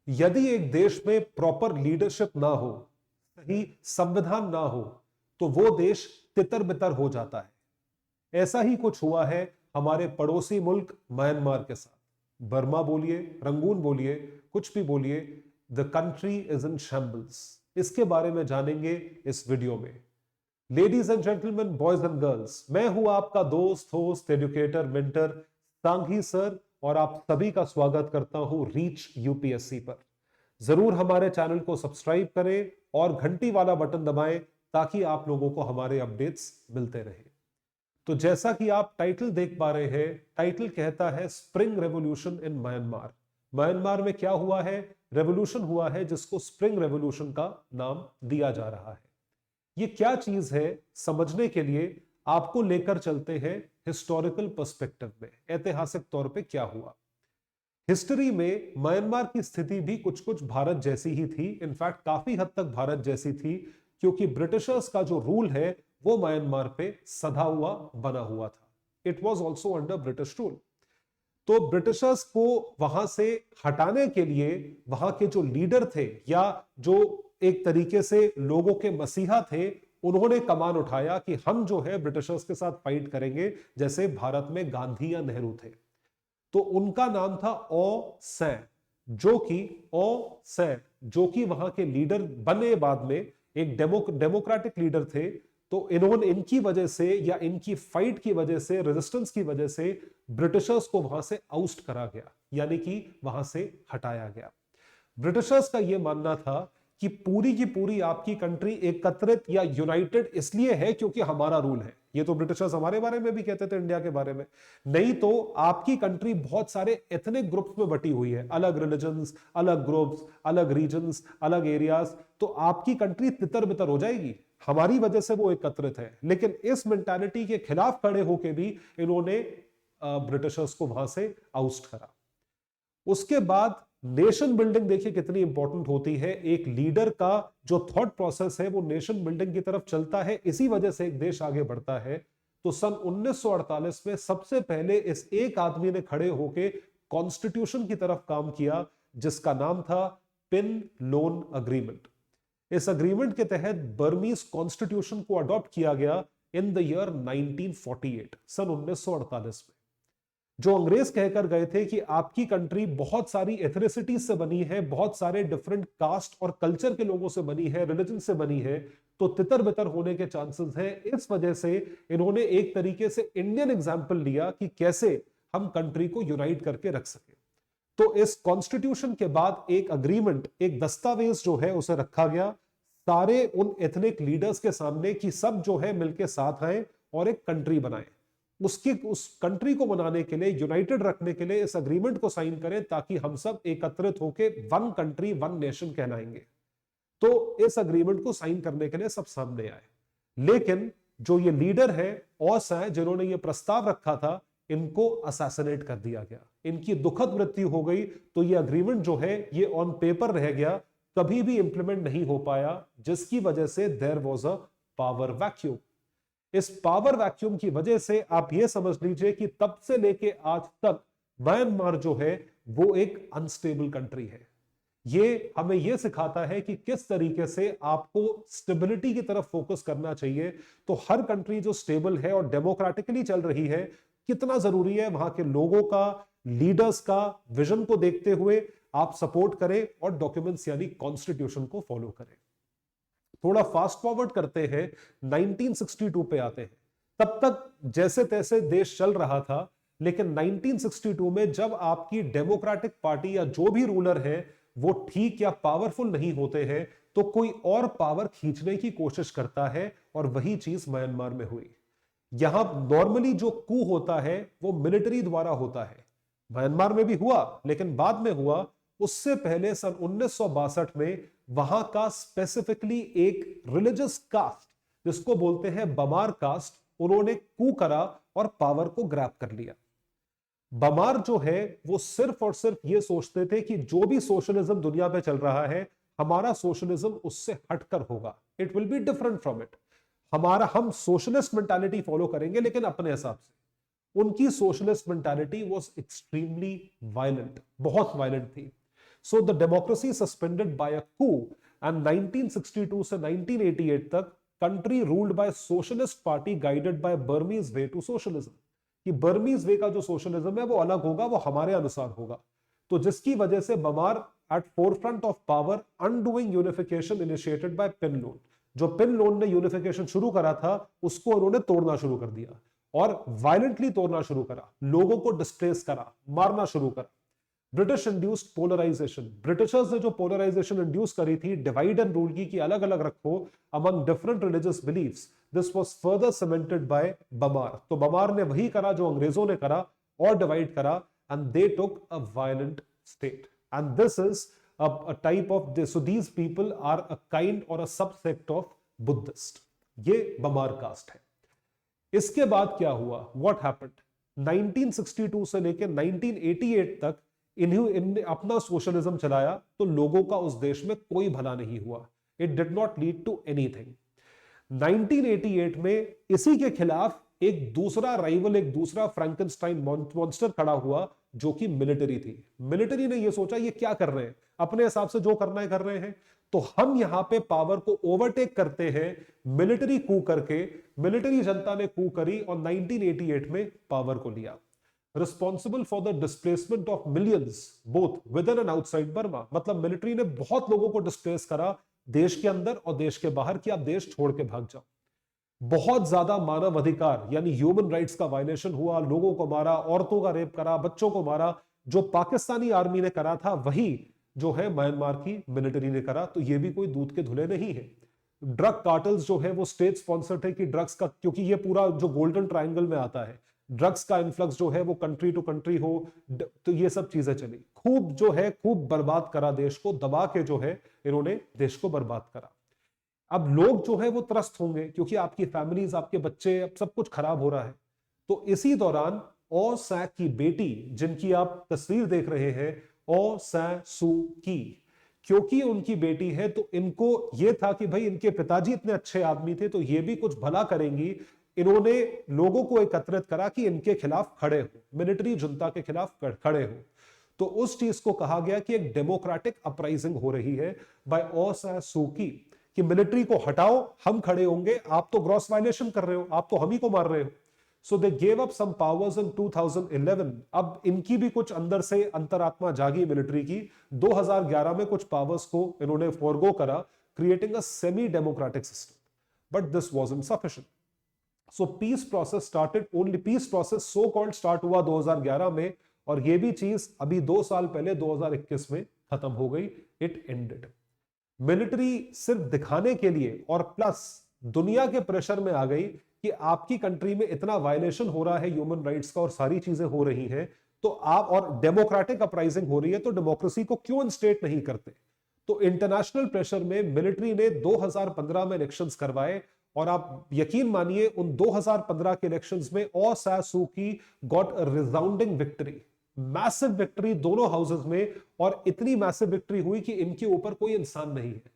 यदि एक देश में प्रॉपर लीडरशिप ना हो, सही संविधान ना हो, तो वो देश तितर बितर हो जाता है। ऐसा ही कुछ हुआ है हमारे पड़ोसी मुल्क म्यांमार के साथ। बर्मा बोलिए, रंगून बोलिए, कुछ भी बोलिए, the country is in shambles. इसके बारे में जानेंगे इस वीडियो में। Ladies and gentleman, boys and girls, मैं हूं आपका दोस्त, host, educator, mentor Sanghi sir, और आप सभी का स्वागत करता हूं रीच यूपीएससी पर। जरूर हमारे चैनल को सब्सक्राइब करें और घंटी वाला बटन दबाएं ताकि आप लोगों को हमारे अपडेट्स मिलते रहे। तो जैसा कि आप टाइटल देख पा रहे हैं, टाइटल कहता है spring revolution in Myanmar. Myanmar में क्या हुआ है? रेवोल्यूशन हुआ है जिसको स्प्रिंग रेवोल्यूशन का नाम दिया जा रहा है। ये क्या चीज है, समझने के लिए आपको लेकर चलते हैं हिस्टोरिकल पर्सपेक्टिव में, ऐतिहासिक तौर पे क्या हुआ। हिस्ट्री में म्यांमार की स्थिति भी कुछ कुछ भारत जैसी ही थी, इनफैक्ट काफी हद तक भारत जैसी थी, क्योंकि ब्रिटिशर्स का जो रूल है वो म्यांमार पे सधा हुआ बना हुआ था। It was also under British rule. तो ब्रिटिशर्स को वहां से हटाने के लिए वहां के जो लीडर थे, या जो एक तरीके से लोगों के मसीहा थे, उन्होंने कमान उठाया कि हम जो है ब्रिटिशर्स के साथ फाइट करेंगे, जैसे भारत में गांधी या नेहरू थे। तो उनका नाम था ओ सैन, जो कि वहां के लीडर बने, बाद में एक डेमोक्रेटिक लीडर थे। तो इन्होंने, इनकी वजह से या इनकी फाइट की वजह से, रेजिस्टेंस की वजह से ब्रिटिशर्स को वहां से आउस्ट करा गया, यानी कि वहां से हटाया गया। ब्रिटिशर्स का यह मानना था कि पूरी की पूरी आपकी कंट्री एकत्रित या यूनाइटेड इसलिए है क्योंकि हमारा रूल है। ये तो ब्रिटिशर्स हमारे बारे में भी कहते थे, इंडिया के बारे में। नहीं तो आपकी कंट्री बहुत सारे एथनिक ग्रुप्स में बटी हुई है, अलग रिलीजन्स, अलग ग्रुप्स, अलग रीजन्स, अलग एरियाज, तो आपकी कंट्री तितर बितर हो जाएगी। हमारी वजह से वो एकत्रित है। लेकिन इस मेंटालिटी के खिलाफ खड़े होकर भी इन्होंने ब्रिटिशर्स को वहां से आउस्ट करा। उसके बाद नेशन बिल्डिंग देखिए कितनी इंपॉर्टेंट होती है। एक लीडर का जो थॉट प्रोसेस है वो नेशन बिल्डिंग की तरफ चलता है, इसी वजह से एक देश आगे बढ़ता है। तो सन 1948 में सबसे पहले इस एक आदमी ने खड़े होकर कॉन्स्टिट्यूशन की तरफ काम किया, जिसका नाम था पिन लोन अग्रीमेंट। इस अग्रीमेंट के तहत बर्मीज कॉन्स्टिट्यूशन को अडॉप्ट किया गया इन द ईयर 1948, सन 1948 में। जो अंग्रेज कहकर गए थे कि आपकी कंट्री बहुत सारी एथनिसिटीज से बनी है, बहुत सारे डिफरेंट कास्ट और कल्चर के लोगों से बनी है, रिलीजन से बनी है, तो तितर बितर होने के चांसेस हैं। इस वजह से इन्होंने एक तरीके से इंडियन एग्जाम्पल लिया कि कैसे हम कंट्री को यूनाइट करके रख सके। तो इस कॉन्स्टिट्यूशन के बाद एक अग्रीमेंट, एक दस्तावेज जो है उसे रखा गया सारे उन एथनिक लीडर्स के सामने कि सब जो है मिलके साथ आए और एक कंट्री बनाए। उस कंट्री को बनाने के लिए, यूनाइटेड रखने के लिए इस अग्रीमेंट को साइन करें, ताकि हम सब एकत्रित होकर वन कंट्री वन नेशन कहलाएंगे। तो इस अग्रीमेंट को साइन करने के लिए सब सामने आए। लेकिन जो ये लीडर है औस है, जिन्होंने ये प्रस्ताव रखा था, इनको असैसिनेट कर दिया गया, इनकी दुखद मृत्यु हो गई। तो ये अग्रीमेंट जो है ये ऑन पेपर रह गया, कभी भी इंप्लीमेंट नहीं हो पाया, जिसकी वजह से there was a power vacuum. इस पावर वैक्यूम की वजह से आप यह समझ लीजिए कि तब से लेके आज तक म्यांमार जो है वो एक अनस्टेबल कंट्री है। ये हमें यह सिखाता है कि किस तरीके से आपको स्टेबिलिटी की तरफ फोकस करना चाहिए। तो हर कंट्री जो स्टेबल है और डेमोक्रेटिकली चल रही है, कितना जरूरी है वहां के लोगों का, लीडर्स का विजन को देखते हुए आप सपोर्ट करें और डॉक्यूमेंट्स यानी कॉन्स्टिट्यूशन को फॉलो करें। थोड़ा फास्ट फॉरवर्ड करते हैं, 1962 पे आते हैं। तब तक जैसे तैसे देश चल रहा था, लेकिन 1962 में जब आपकी डेमोक्रेटिक पार्टी या जो भी रूलर है वो ठीक या पावरफुल नहीं होते हैं, तो कोई और पावर खींचने की कोशिश करता है, और वही चीज म्यांमार में हुई। यहां नॉर्मली जो कू होता है वो मिलिट्री द्वारा होता है, म्यांमार में भी हुआ, लेकिन बाद में हुआ। उससे पहले सन 1962 में वहां का स्पेसिफिकली एक रिलीजियस कास्ट, जिसको बोलते हैं बमार कास्ट, उन्होंने कू करा और पावर को ग्रैब कर लिया। बमार जो है वो सिर्फ और सिर्फ ये सोचते थे कि जो भी सोशलिज्म दुनिया पे चल रहा है, हमारा सोशलिज्म उससे हटकर होगा, it will be different from it. हम सोशलिस्ट मेंटालिटी फॉलो करेंगे, लेकिन अपने हिसाब से। उनकी socialist mentality was extremely violent, बहुत वायलेंट थी। So the democracy suspended by a coup and 1962 से 1988 तक country ruled by socialist party guided by Burmese way to socialism, कि बर्मीज वे का जो सोशलिज्म है वो अलग होगा, वो हमारे अनुसार होगा। तो जिसकी वजह से Bamar at forefront of power undoing unification initiated by Pinlon, जो पिनलोन ने यूनिफिकेशन शुरू करा था उसको उन्होंने तोड़ना शुरू कर दिया और वायलेंटली तोड़ना शुरू करा, लोगों को डिस्प्लेस करा, मारना शुरू करा। ब्रिटिश इंड्यूस्ड पोलराइजेशन, ब्रिटिशर्स ने जो पोलराइजेशन इंड्यूस करी थी, डिवाइड एंड रूल की, अलग अलग रखो among different religious beliefs, this was further cemented by Bamar. तो बमार ने वही करा जो अंग्रेजों ने करा और डिवाइड करा, and they took a violent state, and this is a type of this. So these people are a kind or a subsect of Buddhist. ये बमार कास्ट है। इसके बाद क्या हुआ? What happened? 1962 से लेकर 1988 तक इन्हें अपना सोशलिज्म चलाया, तो लोगों का उस देश में कोई भला नहीं हुआ। It did not lead to anything. 1988 में इसी के खिलाफ एक दूसरा राइवल, एक दूसरा फ्रैंकेनस्टाइन मॉन्स्टर खड़ा हुआ, जो कि मिलिट्री थी। मिलिट्री ने यह सोचा ये क्या कर रहे हैं, अपने हिसाब से जो करना है कर रहे हैं, तो हम यहां पे पावर को ओवरटेक करते हैं। मिलिट्री कू करके, मिलिट्री जनता ने कू करी और 1988 में पावर को लिया। Responsible for the displacement of millions both with in and outside Burma, मतलब मिलिट्री ने बहुत लोगों को डिस्प्लेस करा देश के अंदर और देश के बाहर, कि आप देश छोड़ के भाग जाओ। बहुत ज्यादा मानव अधिकार यानी ह्यूमन राइट्स का वायलेशन हुआ, लोगों को मारा, औरतों का रेप करा, बच्चों को मारा। जो पाकिस्तानी आर्मी ने करा था वही जो है म्यांमार की मिलिट्री ने करा, तो ये भी कोई दूध के धुले नहीं है। ड्रग कार्टल्स जो है वो स्टेट स्पॉन्सर्ड है, कि ड्रग्स का, क्योंकि ये पूरा जो गोल्डन ट्रायंगल में आता है, ड्रग्स का इन्फ्लक्स जो है वो कंट्री टू कंट्री हो, तो ये सब चीजें चली। खूब जो है खूब बर्बाद करा देश को, दबा के जो है इन्होंने देश को बर्बाद करा। अब लोग जो है वो त्रस्त होंगे, क्योंकि आपकी फैमिलीज, आपके बच्चे, अब सब कुछ खराब हो रहा है। तो इसी दौरान ओ सैक की बेटी, जिनकी आप तस्वीर देख रहे हैं, ओ सै सू की, क्योंकि उनकी बेटी है, तो इनको यह था कि भाई इनके पिताजी इतने अच्छे आदमी थे तो ये भी कुछ भला करेंगी। इन्होंने लोगों को एकत्रित करा कि इनके खिलाफ खड़े हो, मिलिट्री जुंता के खिलाफ खड़े हो। तो उस चीज को कहा गया कि एक डेमोक्रेटिक अपराइजिंग हो रही है बाय ओ सै सू की, कि मिलिट्री को हटाओ, हम खड़े होंगे, आप तो ग्रॉस वायलेशन कर रहे हो, आप तो हम ही को मार रहे हो। So they gave up some powers in 2011। अब इनकी भी कुछ अंदर से अंतरात्मा जागी मिलिट्री की। 2011 में कुछ पावर्स को इन्होंने फॉरगो करा, creating a semi democratic system, but this wasn't sufficient. So peace process started only, peace process so called start हुआ 2011 में, और ये भी चीज अभी 2 साल पहले 2021 में खत्म हो गई। It ended. मिलिट्री सिर्फ दिखाने के लिए और प्लस दुनिया के प्रेशर में आ गई कि आपकी कंट्री में इतना वायलेशन हो रहा है ह्यूमन राइट्स का और सारी चीजें हो रही हैं, तो आप, और डेमोक्रेटिक अपराइजिंग हो रही है, तो डेमोक्रेसी को क्यों इनस्टेट नहीं करते। तो इंटरनेशनल प्रेशर में मिलिट्री ने 2015 में इलेक्शंस करवाए, और आप यकीन मानिए उन 2015 के इलेक्शंस में ओ सै सू की got a resounding victory, massive victory दोनों हाउसेस में, और इतनी मैसिव विक्ट्री हुई कि इनके ऊपर कोई इंसान नहीं है।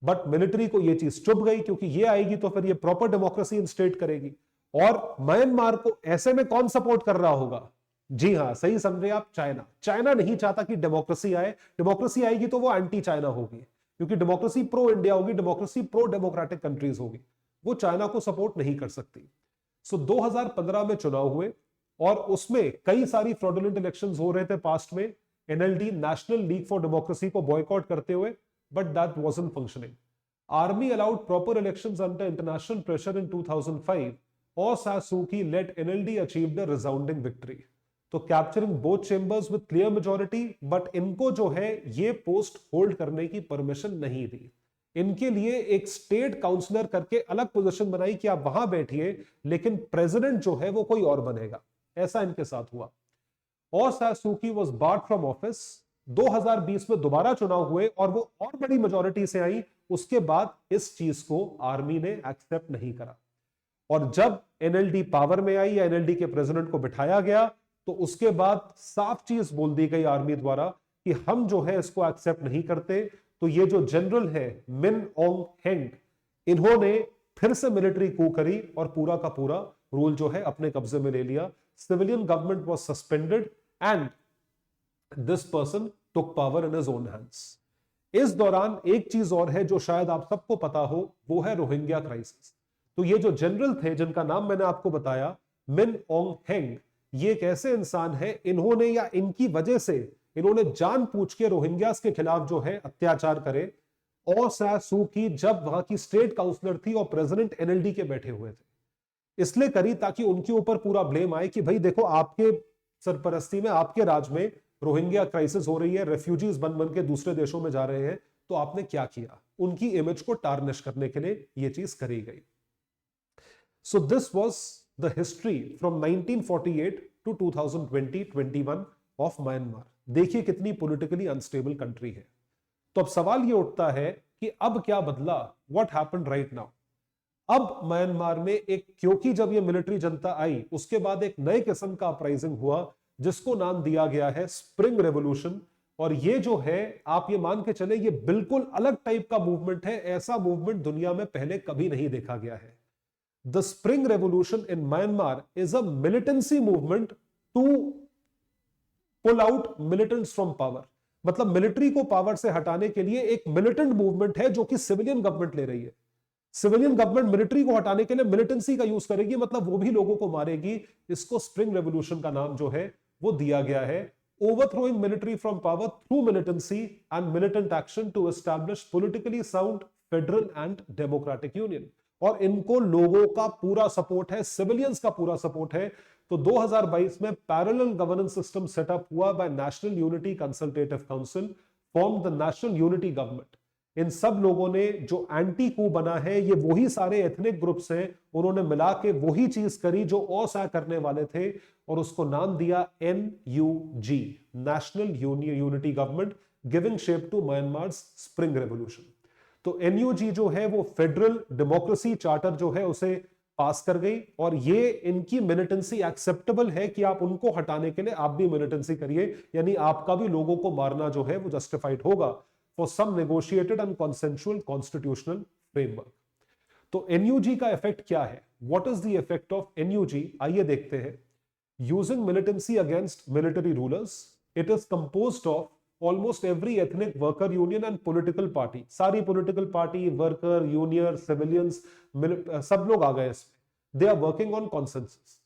बट मिलिट्री को यह चीज चुभ गई, क्योंकि ये आएगी तो फिर ये प्रॉपर डेमोक्रेसी इंस्टेट करेगी। और म्यांमार को ऐसे में कौन सपोर्ट कर रहा होगा? जी हां, सही समझे आप, चाइना। चाइना नहीं चाहता कि डेमोक्रेसी आए। डेमोक्रेसी आएगी तो वो एंटी चाइना होगी, क्योंकि डेमोक्रेसी प्रो इंडिया होगी, डेमोक्रेसी प्रो डेमोक्रेटिक कंट्रीज होगी, वो चाइना को सपोर्ट नहीं कर सकती। सो 2015 में चुनाव हुए, और उसमें कई सारी फ्रॉडुलेंट इलेक्शंस हो रहे थे पास्ट में, NLD, national league for democracy को बॉयकॉट करते हुए, but that wasn't functioning. Army allowed proper elections under international pressure in 2005, और San Suu Kyi led NLD achieved a resounding victory. तो capturing both chambers with clear majority, but इनको जो है ये post hold करने की परमिशन नहीं दी। इनके लिए एक स्टेट काउंसलर करके अलग पोजीशन बनाई कि आप वहां बैठिए, लेकिन प्रेसिडेंट जो है वो कोई और बनेगा। ऐसा इनके साथ हुआ। और सै सू की वाज बार्ड फ्रॉम ऑफिस। 2020 में दोबारा चुनाव हुए और वो और बड़ी मेजॉरिटी से आई। उसके बाद इस चीज को आर्मी ने एक्सेप्ट नहीं करा, और जब एनएलडी पावर में आई या एनएलडी के प्रेसिडेंट को बिठाया गया, तो उसके बाद साफ चीज बोल दी गई आर्मी द्वारा कि हम जो है इसको एक्सेप्ट नहीं करते। तो ये जो जनरल है मिन ओंग हेंग, इन्होंने फिर से मिलिट्री कू करी और पूरा का पूरा रूल जो है अपने कब्जे में ले लिया। Civilian government was suspended and this person took power in his own hands. इस दौरान एक चीज और है जो शायद आप सबको पता हो, वो है रोहिंग्या क्राइसिस। तो ये जो जनरल थे जिनका नाम मैंने आपको बताया, मिन ओंग हेंग, ये एक ऐसे इंसान है, इन्होंने या इनकी वजह से इन्होंने जानबूझ के रोहिंग्यास के खिलाफ जो है अत्याचार करे। और सू की जब वहां की स्टेट काउंसलर थी और प्रेसिडेंट एनएलडी के बैठे हुए थे, इसलिए करी ताकि उनके ऊपर पूरा ब्लेम आए कि भाई देखो, आपके सरपरस्ती में, आपके राज में रोहिंग्या क्राइसिस हो रही है, रेफ्यूजीज बन बन के दूसरे देशों में जा रहे हैं, तो आपने क्या किया। उनकी इमेज को टार्निश करने के लिए यह चीज करी गई। So this was the history from 1948 to 2020-21 of Myanmar. देखिए कितनी पॉलिटिकली अनस्टेबल कंट्री है। तो अब सवाल यह उठता है कि अब क्या बदला, व्हाट हैपेंड राइट नाउ। अब म्यांमार में एक, क्योंकि जब ये मिलिट्री जनता आई उसके बाद एक नए किस्म का अपराइजिंग हुआ जिसको नाम दिया गया है स्प्रिंग रेवोल्यूशन। और ये जो है, आप ये मान के चले, ये बिल्कुल अलग टाइप का मूवमेंट है। ऐसा मूवमेंट दुनिया में पहले कभी नहीं देखा गया है। The spring revolution in Myanmar is a militancy movement to pull out militants from power. मतलब मिलिट्री को पावर से हटाने के लिए एक मिलिटेंट मूवमेंट है जो कि सिविलियन गवर्नमेंट ले रही है। सिविलियन गवर्नमेंट मिलिट्री को हटाने के लिए मिलिटेंसी का यूज करेगी, मतलब वो भी लोगों को मारेगी। इसको स्प्रिंग रेवोल्यूशन का नाम जो है वो दिया गया है। Overthrowing military from power through militancy and militant action to establish politically sound federal and democratic union. और इनको लोगों का पूरा सपोर्ट है, सिविलियंस का पूरा सपोर्ट है। तो 2022 में पैरेलल गवर्नेंस सिस्टम सेटअप हुआ by national unity consultative council, form the national unity government. इन सब लोगों ने जो एंटी कू बना है, ये वही सारे एथनिक ग्रुप्स हैं, उन्होंने मिला के वही चीज करी जो ओसा करने वाले थे, और उसको नाम दिया NUG, national unity government, giving shape to Myanmar spring revolution. तो NUG जो है वो फेडरल डेमोक्रेसी चार्टर जो है उसे पास कर गई, और ये इनकी मिलिटेंसी एक्सेप्टेबल है कि आप उनको हटाने के लिए आप भी मिलिटेंसी करिए, यानी आपका भी लोगों को मारना जो है वो जस्टिफाइड होगा for some negotiated and consensual constitutional framework. तो NUG का इफेक्ट क्या है, what is the effect of NUG, आइए देखते हैं। Using militancy against military rulers, it is composed of almost every ethnic worker union and political party. सारी political party, worker union, civilians, सब लोग आ गए इसमें। They are working on consensus.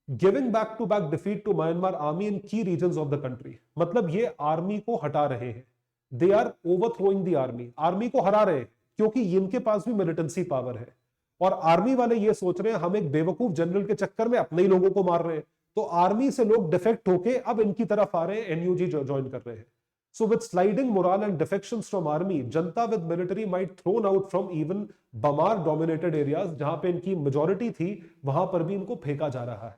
Giving back to back defeat to Myanmar army in key regions of the country. मतलब ये army को हटा रहे हैं, they are overthrowing the army, army को हरा रहे हैं, क्योंकि इनके पास भी मिलिटेंसी पावर है। और आर्मी वाले ये सोच रहे हैं हम एक बेवकूफ जनरल के चक्कर में अपने ही लोगों को मार रहे हैं, तो आर्मी से लोग डिफेक्ट होके अब इनकी तरफ आ रहे हैं, NUG ज्वाइन कर रहे हैं। So with sliding morale and defections from army, Janata with military might thrown out from even बमार dominated areas, जहां पे इनकी मेजॉरिटी थी वहां पर भी इनको फेंका जा रहा है।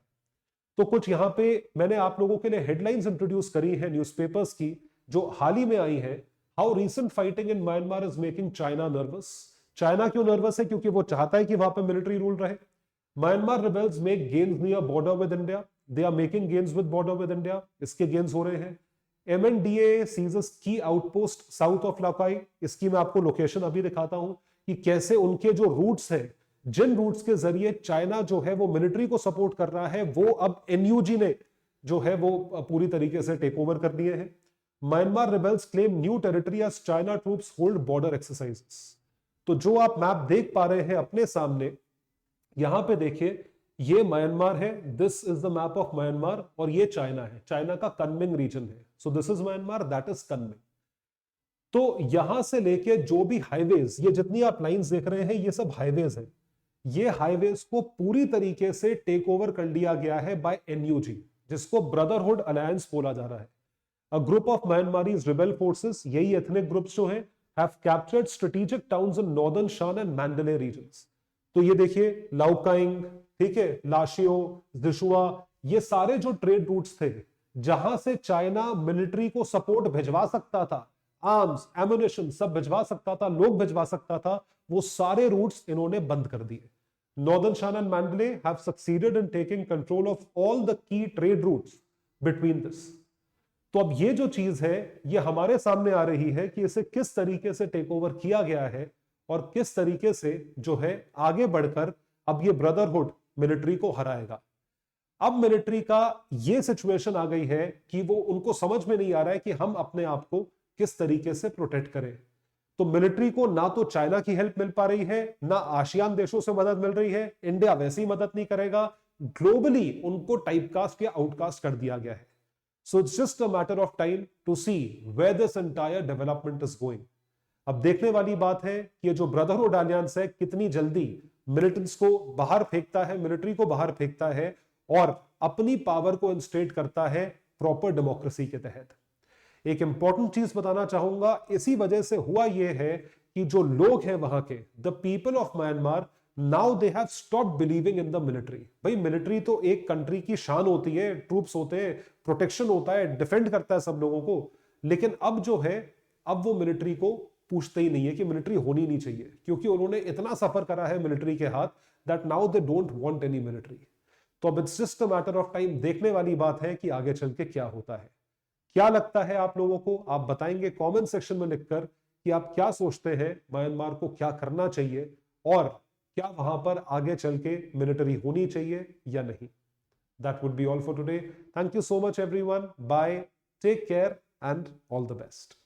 तो कुछ यहां पे मैंने आप लोगों के लिए हेडलाइंस इंट्रोड्यूस करी है न्यूज़पेपर्स की जो हाल ही में आई है। How recent fighting in Myanmar is making China nervous. China क्यों नर्वस है, क्योंकि वो चाहता है कि वहां पे मिलिट्री रूल रहे। Myanmar rebels make gains near border with India, they are making gains with border with India, इसके गेन्स हो रहे हैं। MNDAA सीजेस की आउटपोस्ट साउथ ऑफ लाकाई, इसकी मैं आपको लोकेशन अभी दिखाता हूं कि कैसे उनके जो रूट्स हैं, जिन रूट्स के जरिए चाइना जो है वो मिलिट्री को सपोर्ट कर रहा है, वो अब NUG ने जो है वो पूरी तरीके से टेक ओवर कर लिए हैं। Myanmar rebels claim new territory as China troops hold border exercises. तो जो आप मैप देख पा रहे हैं अपने सामने, यहां पे देखिए ये म्यांमार है, this is the map of Myanmar, और ये चाइना है, चाइना का कनमिंग रीजन है। So this is Myanmar, that is Kunming. तो यहां से लेके जो भी हाईवेज, ये जितनी आप लाइंस देख रहे हैं ये सब हाईवेज है। ये हाईवेज को पूरी तरीके से टेक ओवर कर लिया गया है बाय NUG, जिसको ब्रदरहुड अलायंस बोला जा रहा है। A group of Myanmarese rebel forces, यही एथनिक ग्रुप्स जो हैं, have captured strategic towns in northern Shan and Mandalay regions. तो ये देखिए लाओकाइंग, ठीक है, लाशियो, जिशुआ, ये सारे जो ट्रेड रूट्स थे जहां से चाइना मिलिट्री को सपोर्ट भिजवा सकता था, आर्म्स, एम्युनिशन सब भिजवा सकता था, लोग भिजवा सकता था, वो सारे रूट्स इन्होंने बंद कर दिए। Northern Shan and Mandalay have succeeded in taking control of all the key trade routes between this. तो अब ये जो चीज है ये हमारे सामने आ रही है कि इसे किस तरीके से टेक ओवर किया गया है और किस तरीके से जो है आगे बढ़कर अब ये ब्रदरहुड मिलिट्री को हराएगा। अब मिलिट्री का ये सिचुएशन आ गई है कि वो उनको समझ में नहीं आ रहा है कि हम अपने आप को किस तरीके से प्रोटेक्ट करें। तो मिलिट्री को ना तो चाइना की हेल्प मिल पा रही है, ना आसियान देशों से मदद मिल रही है, इंडिया वैसी मदद नहीं करेगा, ग्लोबली उनको टाइपकास्ट या आउटकास्ट कर दिया गया है। So it's just a matter of time to see where this entire development is going. अब देखने वाली बात है कि ये जो ब्रदरहुड अलायंस है कितनी जल्दी मिलिटेंट्स को बाहर फेंकता है, मिलिट्री को बाहर फेंकता है और अपनी पावर को इंस्टेट करता है प्रॉपर डेमोक्रेसी के तहत। एक इंपॉर्टेंट चीज बताना चाहूंगा, इसी वजह से हुआ यह है कि जो लोग हैं वहां के, the people of Myanmar, now they have stopped believing in the military. भाई मिलिट्री तो एक कंट्री की शान होती है, ट्रूप्स होते हैं, प्रोटेक्शन होता है, डिफेंड करता है सब लोगों को, लेकिन अब जो है, अब वो मिलिट्री को पूछते ही नहीं है कि मिलिट्री होनी नहीं चाहिए, क्योंकि उन्होंने इतना सफर करा है मिलिट्री के हाथ that now they don't want any military. तो अब it's just a matter of time, देखने वाली बात है कि आगे चल के क्या होता है। क्या लगता है आप लोगों को? आप बताएंगे कमेंट सेक्शन में लिखकर कि आप क्या सोचते हैं म्यांमार को क्या करना चाहिए, और क्या वहां पर आगे चल के मिलिट्री होनी चाहिए या नहीं। That would be all for today. Thank you so much everyone, bye, take care and all the best.